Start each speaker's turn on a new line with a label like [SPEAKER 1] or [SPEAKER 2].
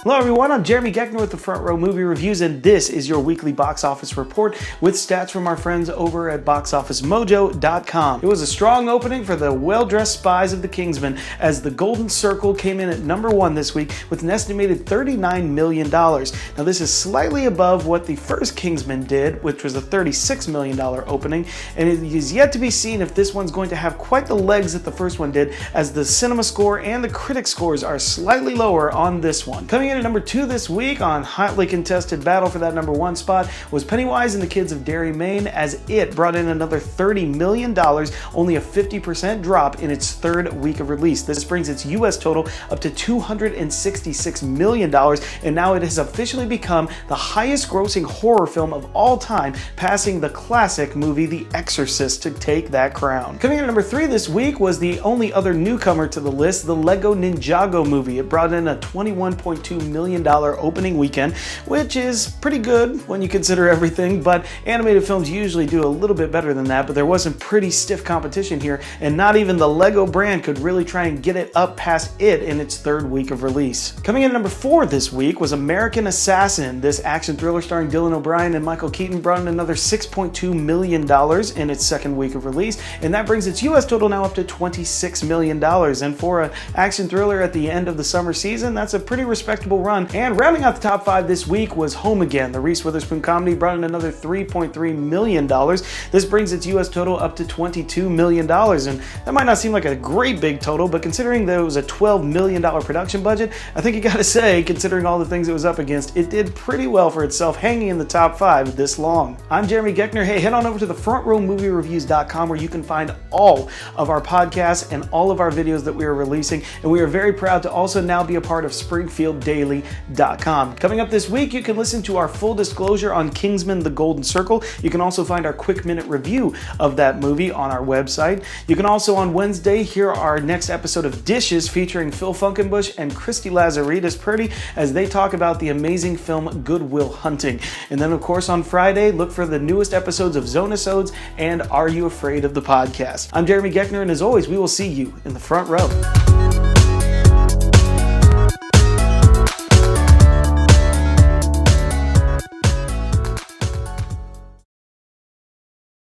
[SPEAKER 1] Hello everyone, I'm Jeremy Geckner with the Front Row Movie Reviews, and this is your weekly box office report with stats from our friends over at boxofficemojo.com. It was a strong opening for the well-dressed spies of the Kingsman as The Golden Circle came in at number 1 this week with an estimated $39 million. Now this is slightly above what the first Kingsman did, which was a $36 million opening, and it is yet to be seen if this one's going to have quite the legs that the first one did, as the cinema score and the critic scores are slightly lower on this one. Coming in at number 2 this week on hotly contested battle for that number 1 spot was Pennywise and the Kids of Derry, Maine, as it brought in another $30 million, only a 50% drop in its third week of release. This brings its US total up to $266 million, and now it has officially become the highest grossing horror film of all time, passing the classic movie The Exorcist to take that crown. Coming in at number 3 this week was the only other newcomer to the list, the Lego Ninjago movie. It brought in a $21.2 million opening weekend, which is pretty good when you consider everything, but animated films usually do a little bit better than that, but there was some pretty stiff competition here, and not even the Lego brand could really try and get it up past it in its third week of release. Coming in at number 4 this week was American Assassin. This action thriller starring Dylan O'Brien and Michael Keaton brought in another $6.2 million in its second week of release, and that brings its US total now up to $26 million, and for an action thriller at the end of the summer season, that's a pretty respectable run. And rounding out the top 5 this week was Home Again. The Reese Witherspoon comedy brought in another $3.3 million. This brings its US total up to $22 million, and that might not seem like a great big total, but considering that it was a $12 million production budget, I think you gotta say, considering all the things it was up against, it did pretty well for itself, hanging in the top 5 this long. I'm Jeremy Geckner. Hey, head on over to the frontrowmoviereviews.com where you can find all of our podcasts and all of our videos that we are releasing, and we are very proud to also now be a part of SpringfieldDaily.com. Coming up this week, you can listen to our full disclosure on Kingsman: The Golden Circle. You can also find our quick minute review of that movie on our website. You can also on Wednesday hear our next episode of Dishes featuring Phil Funkenbush and Christy Lazaridis Purdy as they talk about the amazing film Good Will Hunting. And then of course on Friday, look for the newest episodes of Zonasodes and Are You Afraid of the Podcast. I'm Jeremy Geckner, and as always, we will see you in the front row.